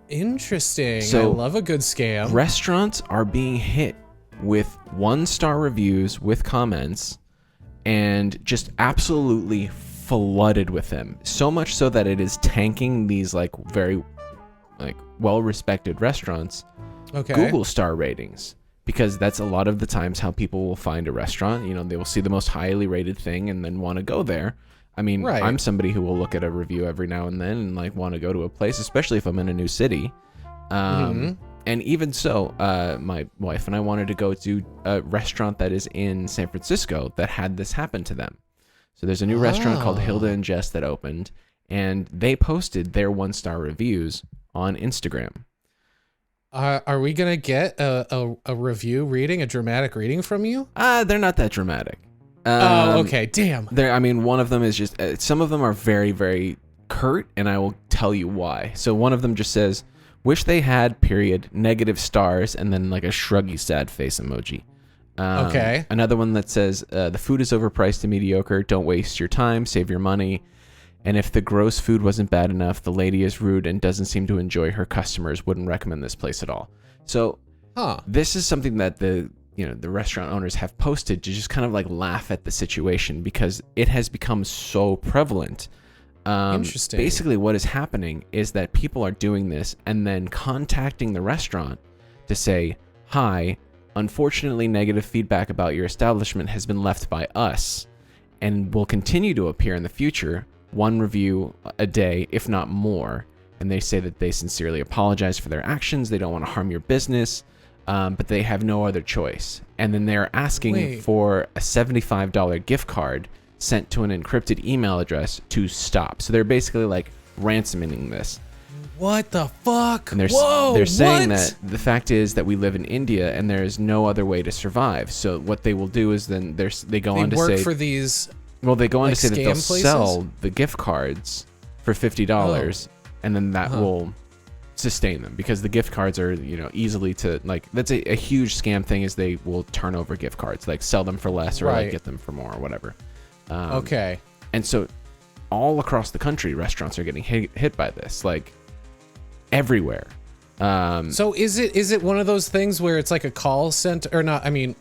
Interesting. So, I love a good scam. Restaurants are being hit with 1-star reviews with comments and just absolutely flooded with them. So much so that it is tanking these like very like well-respected restaurants Google star ratings, because that's a lot of the times how people will find a restaurant. You know, they will see the most highly rated thing and then want to go there. I mean, I'm somebody who will look at a review every now and then and like want to go to a place, especially if I'm in a new city. And even so, my wife and I wanted to go to a restaurant that is in San Francisco that had this happen to them. So there's a new restaurant called Hilda and Jess that opened, and they posted their 1-star reviews on Instagram. Are we gonna get a review reading, a dramatic reading from you? They're not that dramatic. Okay. Damn. I mean, one of them is just, some of them are very, very curt, and I will tell you why. So one of them just says, wish they had, period, negative stars, and then like a shruggy sad face emoji. Okay. Another one that says, the food is overpriced and mediocre. Don't waste your time, save your money. And if the gross food wasn't bad enough, the lady is rude and doesn't seem to enjoy her customers. Wouldn't recommend this place at all. So this is something that the restaurant owners have posted to just kind of like laugh at the situation, because it has become so prevalent. Interesting. Basically what is happening is that people are doing this and then contacting the restaurant to say, hi, unfortunately negative feedback about your establishment has been left by us and will continue to appear in the future. 1 review a day, if not more. And they say that they sincerely apologize for their actions. They don't want to harm your business, but they have no other choice. And then they're asking for a $75 gift card sent to an encrypted email address to stop. So they're basically like ransoming this. What the fuck? And they're saying that the fact is that we live in India and there is no other way to survive. So what they will do is then they go on to say, for these. Well, they go on like to say that they'll places? sell the gift cards for $50, and then that will sustain them, because the gift cards are, easily to like, that's a huge scam thing, is they will turn over gift cards, like sell them for less or like get them for more or whatever. And so all across the country, restaurants are getting hit by this, like everywhere. So is it one of those things where it's like a call center, or not? I mean,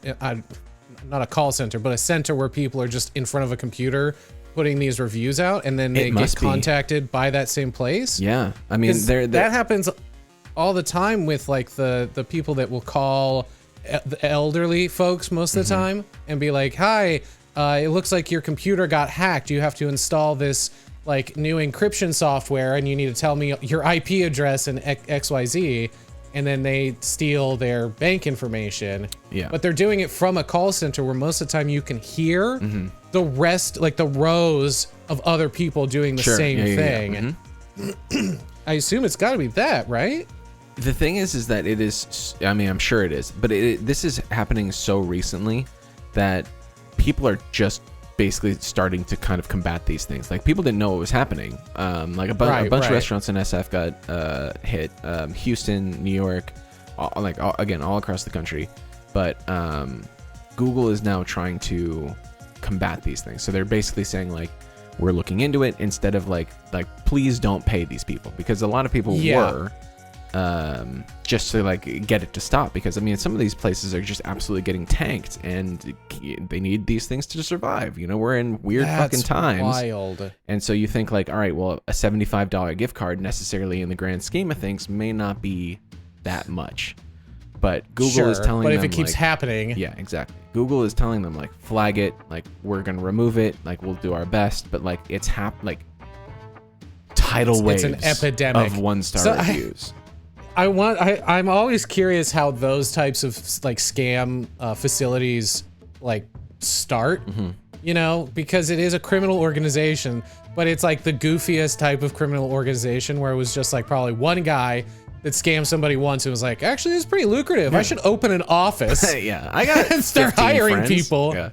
not a call center, but a center where people are just in front of a computer putting these reviews out, and then they get contacted by that same place? Yeah. I mean, that happens all the time with like the people that will call the elderly folks most of the time and be like, hi, it looks like your computer got hacked. You have to install this like new encryption software, and you need to tell me your IP address and XYZ. And then they steal their bank information. Yeah. But they're doing it from a call center where most of the time you can hear the rest, like the rows of other people doing the same thing. Yeah. I assume it's got to be that, right? The thing is that it is, I mean, I'm sure it is, but this is happening so recently that people are just basically starting to kind of combat these things. Like, people didn't know what was happening. Like a bunch of restaurants in SF got hit. Houston, New York, all across the country. But Google is now trying to combat these things. So they're basically saying like, we're looking into it, instead of like please don't pay these people, because a lot of people were just to like get it to stop, because I mean, some of these places are just absolutely getting tanked, and they need these things to survive. We're in weird fucking times. Wild. And so you think like, all right, well, a $75 gift card necessarily in the grand scheme of things may not be that much, but Google is telling them, but if it keeps happening, yeah, exactly. Google is telling them like, flag it, like we're gonna remove it, like we'll do our best, but like it's like tidal waves. It's an epidemic of 1-star reviews. I'm always curious how those types of like scam facilities like start, because it is a criminal organization, but it's like the goofiest type of criminal organization where it was just like probably one guy that scammed somebody once and was like, actually, this is pretty lucrative. I should open an office. Yeah, I got and start hiring friends. people. Yeah.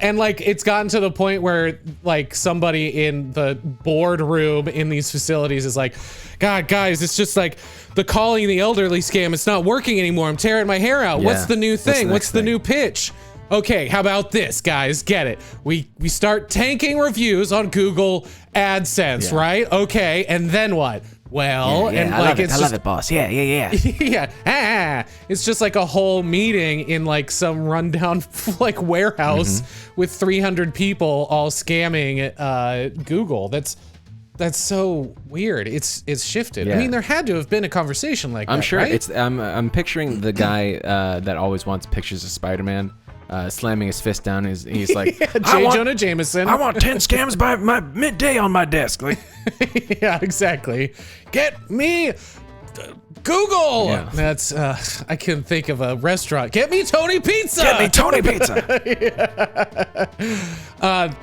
And like it's gotten to the point where like somebody in the boardroom in these facilities is like, God, guys, it's just like the calling the elderly scam. It's not working anymore. I'm tearing my hair out. Yeah. What's the new thing? What's the thing? new pitch? Okay, how about this, guys? Get it? We start tanking reviews on Google AdSense, right? Okay, and then what? Well, and like I love it, boss. Yeah. yeah. It's just like a whole meeting in like some rundown like warehouse with 300 people all scamming Google. That's so weird. It's shifted. Yeah. I mean, there had to have been a conversation like that. I'm sure right? I'm picturing the guy that always wants pictures of Spider-Man. Slamming his fist down, he's like, J. Jonah Jameson. I want 10 scams by my midday on my desk. Like, yeah, exactly. Get me Google. Yeah. That's I can think of a restaurant. Get me Tony Pizza. get me Tony Pizza.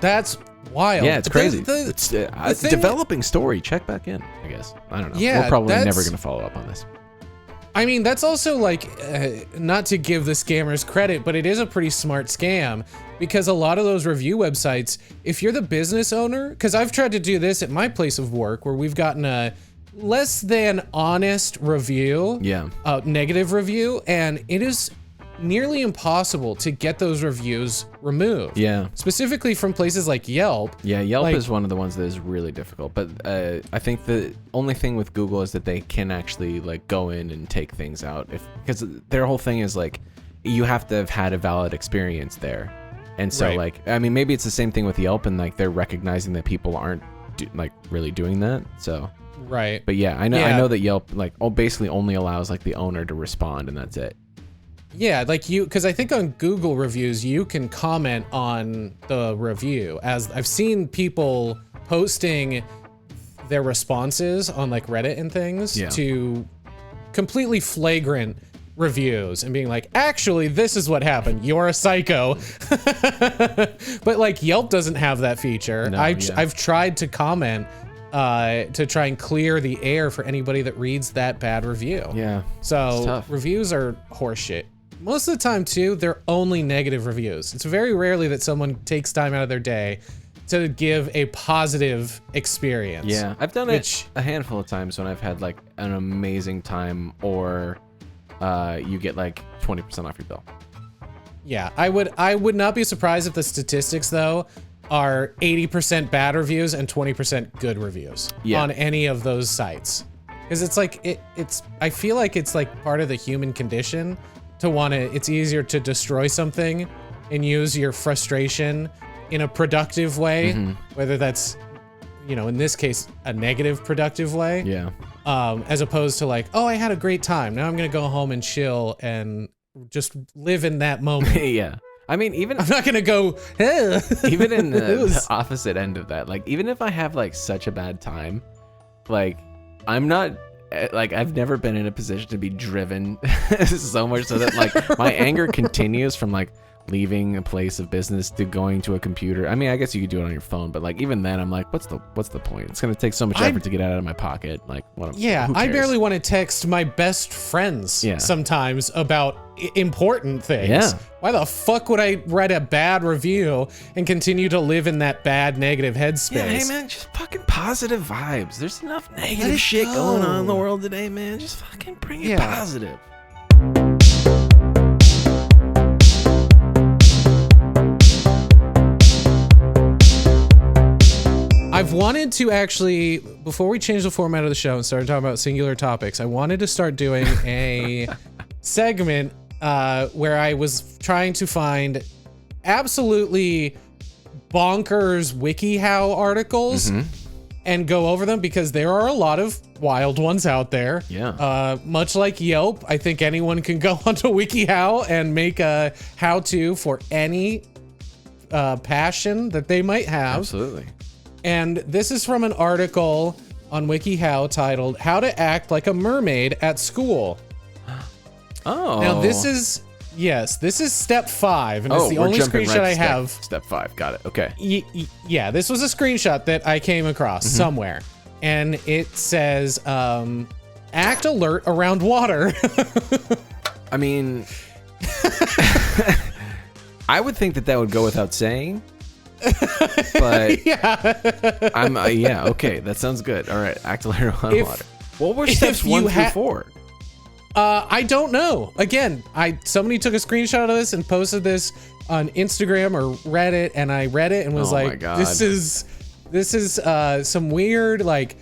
That's wild. Yeah, it's crazy. It's It's developing story. Check back in, I guess. I don't know. Yeah, we're probably that's- never going to follow up on this. I mean, that's also like, not to give the scammers credit, but it is a pretty smart scam because a lot of those review websites, if you're the business owner, because I've tried to do this at my place of work where we've gotten a less than honest review, negative review, and it is nearly impossible to get those reviews removed. Yeah. Specifically from places like Yelp. Yeah, Yelp Like- is one of the ones that is really difficult. But I think the only thing with Google is that they can actually like go in and take things out because their whole thing is like you have to have had a valid experience there. And so like, I mean, maybe it's the same thing with Yelp and like they're recognizing that people aren't like really doing that. So. Right. But yeah, I know that Yelp like basically only allows like the owner to respond and that's it. Yeah, like because I think on Google reviews, you can comment on the review. As I've seen people posting their responses on like Reddit and things to completely flagrant reviews and being like, actually, this is what happened. You're a psycho. But like Yelp doesn't have that feature. No, I've tried to comment to try and clear the air for anybody that reads that bad review. Yeah. So reviews are horseshit. Most of the time, too, they're only negative reviews. It's very rarely that someone takes time out of their day to give a positive experience. Yeah, I've done it a handful of times when I've had like an amazing time or you get like 20% off your bill. Yeah, I would not be surprised if the statistics, though, are 80% bad reviews and 20% good reviews on any of those sites. Because it's like, I feel like it's like part of the human condition to want to, it's easier to destroy something and use your frustration in a productive way, whether that's, you know, in this case, a negative productive way. Yeah. As opposed to like, oh, I had a great time. Now I'm going to go home and chill and just live in that moment. Yeah. I mean, I'm not going to go, even in the opposite end of that, like, even if I have like such a bad time, like, I'm not, like, I've never been in a position to be driven so much so that like my anger continues from like leaving a place of business to going to a computer. I mean, I guess you could do it on your phone, but like even then I'm like, what's the point? It's going to take so much effort to get it out of my pocket. Like, who I cares? barely want to text my best friends sometimes about important things. Yeah. Why the fuck would I write a bad review and continue to live in that bad negative headspace? Yeah, hey man, just fucking positive vibes. There's enough negative shit going on in the world today, man. Just fucking bring it positive. I've wanted to actually, before we change the format of the show and started talking about singular topics, I wanted to start doing a segment where I was trying to find absolutely bonkers WikiHow articles and go over them because there are a lot of wild ones out there. Yeah. Much like Yelp, I think anyone can go onto WikiHow and make a how-to for any passion that they might have. Absolutely. And this is from an article on WikiHow titled "How to Act Like a Mermaid at School." Oh. Now this is step 5, and it's the only screenshot I have. Step 5, got it. Okay. Yeah, this was a screenshot that I came across somewhere, and it says, "Act alert around water." I mean, I would think that would go without saying. But yeah. Okay, that sounds good. All right, act a little on water. What were steps 1 through 4? I don't know. Again, somebody took a screenshot of this and posted this on Instagram or Reddit, and I read it and was my God. this is some weird like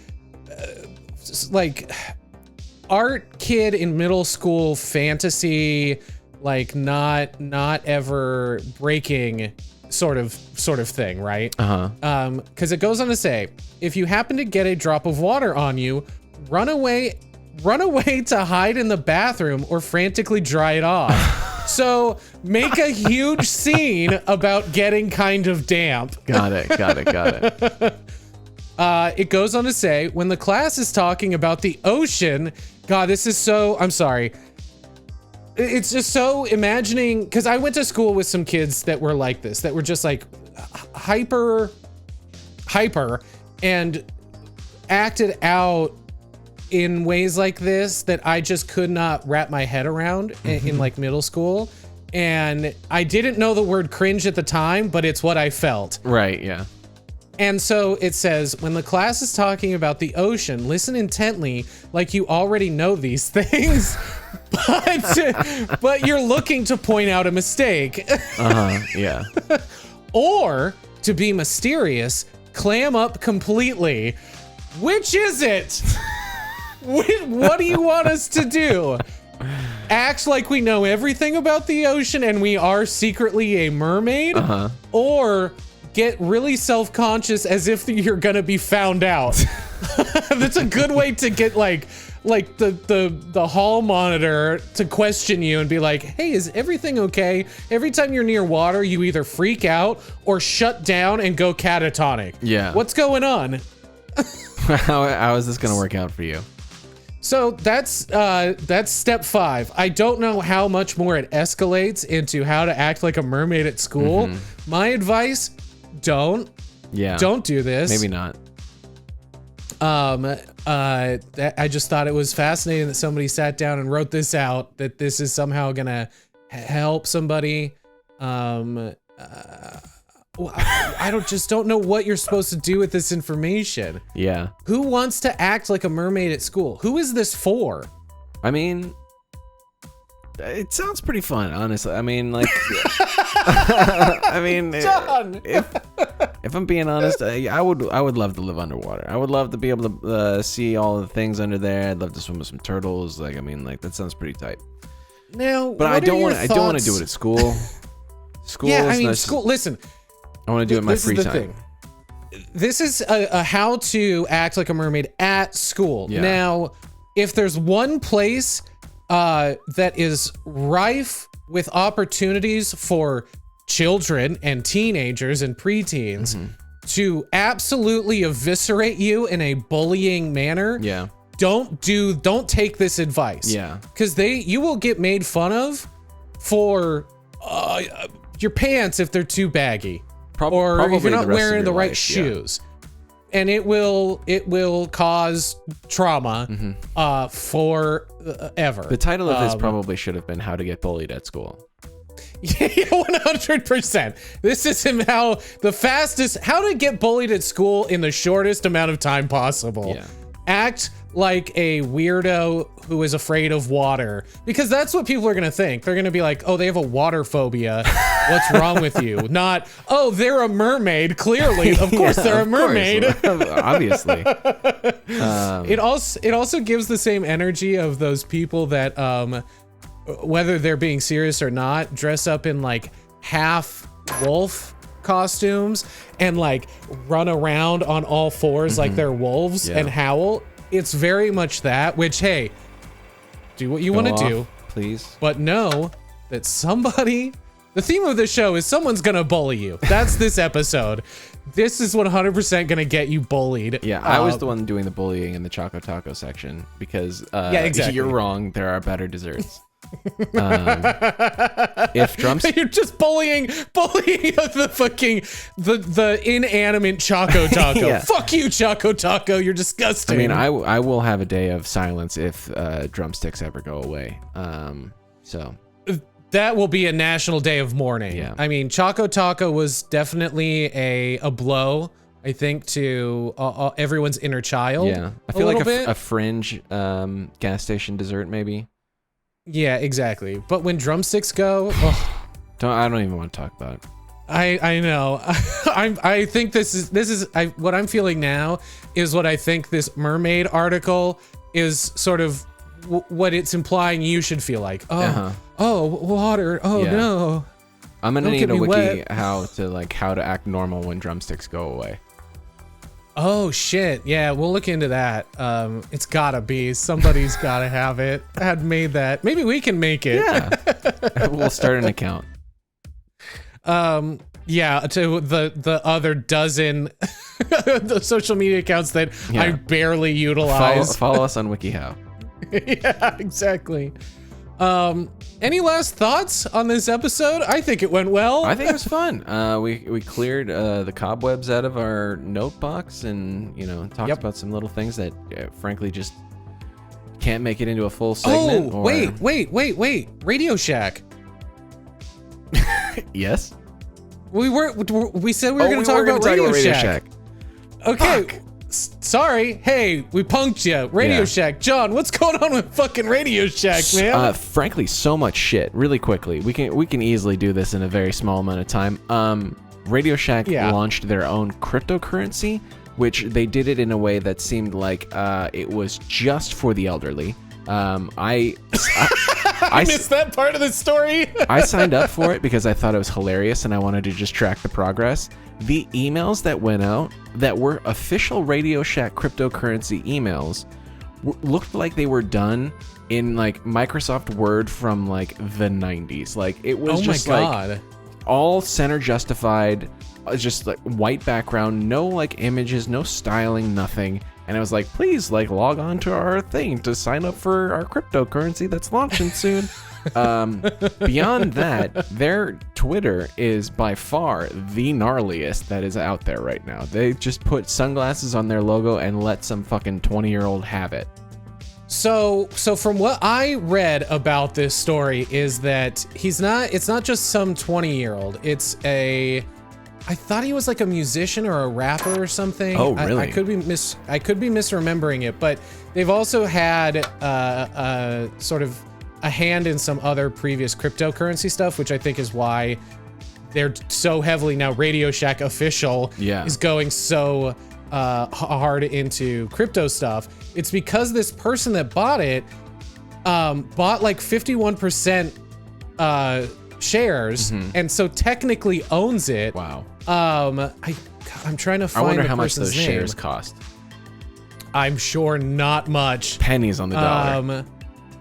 art kid in middle school fantasy, like not ever breaking sort of thing, right? Because it goes on to say, if you happen to get a drop of water on you, run away to hide in the bathroom or frantically dry it off. So make a huge scene about getting kind of damp. Got it. It goes on to say, when the class is talking about the ocean, God, this is so, I'm sorry. It's just so imagining, because I went to school with some kids that were like this, that were just like hyper, and acted out in ways like this that I just could not wrap my head around in like middle school. And I didn't know the word cringe at the time, but it's what I felt. Right, yeah. And so it says, when the class is talking about the ocean, listen intently like you already know these things, but you're looking to point out a mistake. Yeah. Or, to be mysterious, clam up completely. Which is it? What do you want us to do? Act like we know everything about the ocean and we are secretly a mermaid? Or get really self-conscious as if you're gonna be found out. That's a good way to get like the hall monitor to question you and be like, hey, is everything okay? Every time you're near water, you either freak out or shut down and go catatonic. Yeah. What's going on? How is this gonna work out for you? So that's step 5. I don't know how much more it escalates into how to act like a mermaid at school. My advice, don't do this. Maybe not. I just thought it was fascinating that somebody sat down and wrote this out, that this is somehow gonna help somebody. I don't know what you're supposed to do with this information. Yeah. Who wants to act like a mermaid at school? Who is this for? I mean, it sounds pretty fun, honestly. I mean, like, if I'm being honest, I would love to live underwater. I would love to be able to see all the things under there. I'd love to swim with some turtles. Like, I mean, like, that sounds pretty tight. Now, but I don't want to do it at school. School. Yeah, I mean, school. Listen, I want to do it in my free time. Thing. This is a how to act like a mermaid at school. Yeah. Now, if there's one place that is rife with opportunities for children and teenagers and preteens to absolutely eviscerate you in a bullying manner, don't take this advice. Yeah. Because you will get made fun of for your pants if they're too baggy. Or if you're not wearing the right shoes. And it will cause trauma forever. The title of this probably should have been How to Get Bullied at School. Yeah, 100%. This is how to get bullied at school in the shortest amount of time possible. Yeah. Act like a weirdo who is afraid of water, because that's what people are going to think. They're going to be like, oh, they have a water phobia. What's wrong with you? Not, oh, they're a mermaid. Clearly, of course, they're a mermaid. Obviously. It also gives the same energy of those people that, whether they're being serious or not, dress up in like half wolf costumes and like run around on all fours like they're wolves and howl. It's very much that, which, hey, do what you want to do, please. But know that the theme of this show is someone's gonna bully you. That's this episode. This is 100% gonna get you bullied. Yeah, I was the one doing the bullying in the Choco Taco section because exactly. You're wrong. There are better desserts. If drumsticks, you're just bullying the inanimate Choco Taco. Yeah. Fuck you, Choco Taco. You're disgusting. I mean, I will have a day of silence if drumsticks ever go away. So That will be a national day of mourning. Yeah. I mean, Choco Taco was definitely a blow, I think, to everyone's inner child. Yeah, I feel like bit. a fringe gas station dessert, maybe. Yeah, exactly. But when drumsticks go, I don't even want to talk about it. I know. I think this is what I'm feeling now is what I think this Mermaid article is sort of what it's implying you should feel like. Oh, water. Oh Yeah. no. I'm gonna Don't need get a me wiki wet. how to act normal when drumsticks go away. Oh shit. Yeah, we'll look into that. It's gotta be. Somebody's gotta have it. I had made that. Maybe we can make it. Yeah, we'll start an account. Yeah, to the other dozen the social media accounts that Yeah. I barely utilize. Follow us on WikiHow. Yeah, exactly. Any last thoughts on this episode? I think it went well. I think it was fun. We cleared the cobwebs out of our note box and talked about some little things that frankly just can't make it into a full segment. Wait. RadioShack. Yes. We said we were going to talk gonna about RadioShack. RadioShack. Okay. Fuck. Sorry. Hey, we punked you. RadioShack. John, what's going on with fucking RadioShack, man? Frankly, so much shit. Really quickly, we can easily do this in a very small amount of time. RadioShack launched their own cryptocurrency, which they did it in a way that seemed like it was just for the elderly. I missed that part of the story. I signed up for it because I thought it was hilarious and I wanted to just track the progress. The emails that went out that were official RadioShack cryptocurrency emails looked like they were done in like Microsoft Word from like the 90s. Like it was like all center justified, just like white background, no like images, no styling, nothing. And I was like, please like log on to our thing to sign up for our cryptocurrency that's launching soon. Beyond that, their Twitter is by far the gnarliest that is out there right now. They just put sunglasses on their logo and let some fucking 20-year-old have it. So from what I read about this story is that it's not just some 20-year-old. I thought he was like a musician or a rapper or something. Oh, really? I could be misremembering it, but they've also had sort of a hand in some other previous cryptocurrency stuff, which I think is why they're so heavily now RadioShack official is going so hard into crypto stuff. It's because this person that bought it bought like 51% shares, and so technically owns it. Wow. I'm trying to find. I wonder the how much person's those name. shares cost. I'm sure not much. Pennies on the dollar.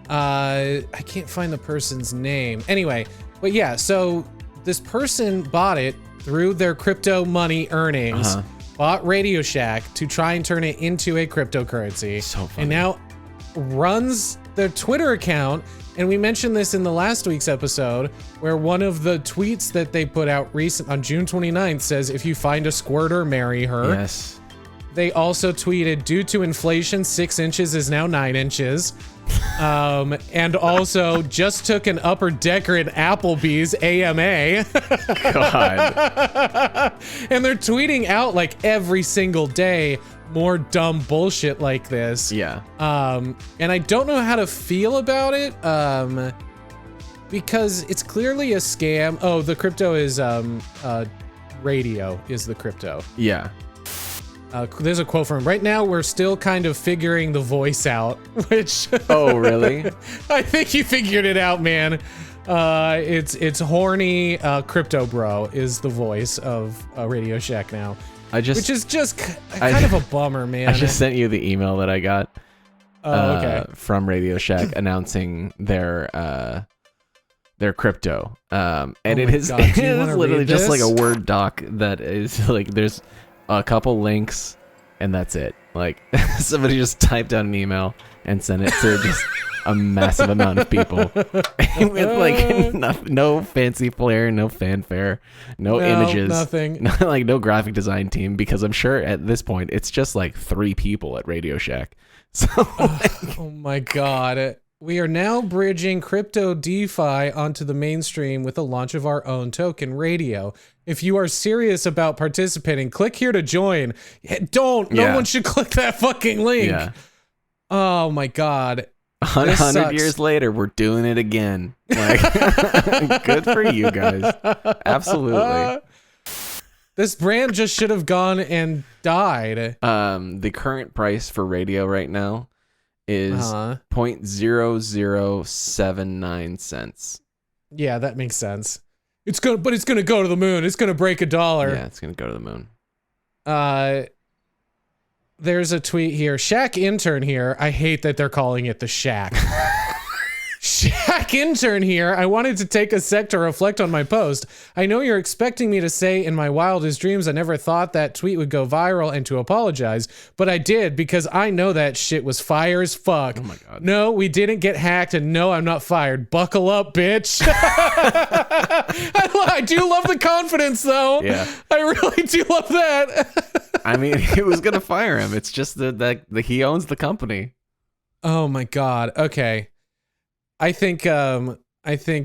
I can't find the person's name. Anyway, but yeah, so this person bought it through their crypto money earnings, bought RadioShack to try and turn it into a cryptocurrency. So funny. And now runs their Twitter account. And we mentioned this in the last week's episode, where one of the tweets that they put out recent on June 29th says, if you find a squirter, marry her. Yes. They also tweeted, due to inflation, 6 inches is now 9 inches. And also just took an upper decker at Applebee's AMA. God. And they're tweeting out like every single day more dumb bullshit like this. Yeah. And I don't know how to feel about it. Because it's clearly a scam. Oh, the crypto is radio is the crypto. Yeah. There's a quote from him. Right now, we're still kind of figuring the voice out, which... Oh, really? I think you figured it out, man. It's horny crypto bro is the voice of RadioShack now. Which is just kind of a bummer, man. I just sent you the email that I got from RadioShack announcing their crypto. And it is literally just like a Word doc that is like there's a couple links and that's it. Like somebody just typed out an email and sent it to just a massive amount of people with like no fancy flair, no fanfare, no images, nothing, no graphic design team, because I'm sure at this point it's just like 3 people at RadioShack. So oh my god. We are now bridging crypto DeFi onto the mainstream with the launch of our own token, Radio. If you are serious about participating, click here to join. Don't. No one should click that fucking link. Yeah. Oh my God. 100 years later, we're doing it again. Like, good for you guys. Absolutely. This brand just should have gone and died. The current price for Radio right now is 0.0079 cents. Yeah, that makes sense. It's gonna go to the moon. It's gonna break $1. Yeah, it's gonna go to the moon. There's a tweet here. Shack intern here. I hate that they're calling it the Shack. Shack intern here. I wanted to take a sec to reflect on my post. I know you're expecting me to say in my wildest dreams I never thought that tweet would go viral and to apologize, but I did because I know that shit was fire as fuck. Oh my God. No, we didn't get hacked, and no, I'm not fired. Buckle up, bitch. I do love the confidence, though. Yeah. I really do love that. I mean, it was gonna fire him. It's just that he owns the company. Oh my God. Okay. I think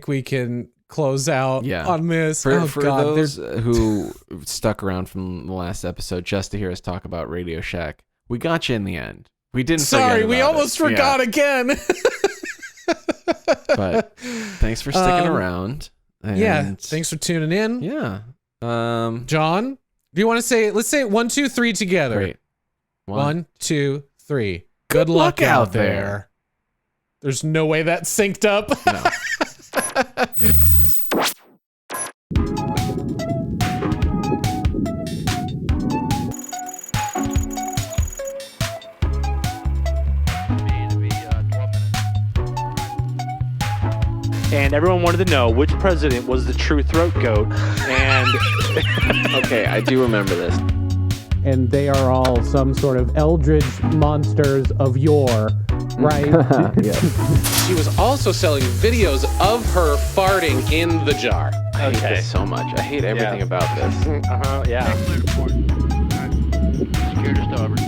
we can close out on this. For those who stuck around from the last episode just to hear us talk about RadioShack, we got you in the end. We didn't. Sorry, we almost forgot again. But thanks for sticking around. And thanks for tuning in. Yeah. John, do you want to say it? Let's say it 1, 2, 3 together. Great. 1, 2, 3. Good luck out there. There's no way that's synced up. No. And everyone wanted to know which president was the true throat goat. And Okay, I do remember this. And they are all some sort of eldritch monsters of yore, right? She was also selling videos of her farting in the jar. I hate this so much. I hate everything about this. yeah. Security Starboard.